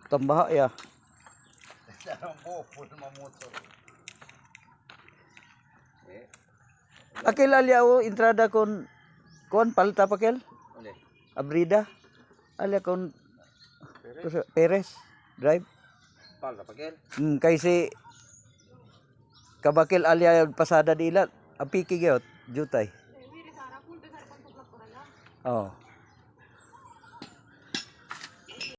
tambaha ya. Akil alia o entrada kon palta pakel. Abrida. Alia kon Perez drive. Palta pakel. Kaysi kabakil alia pasada di ilat. Apiki gyot jutay. Oh.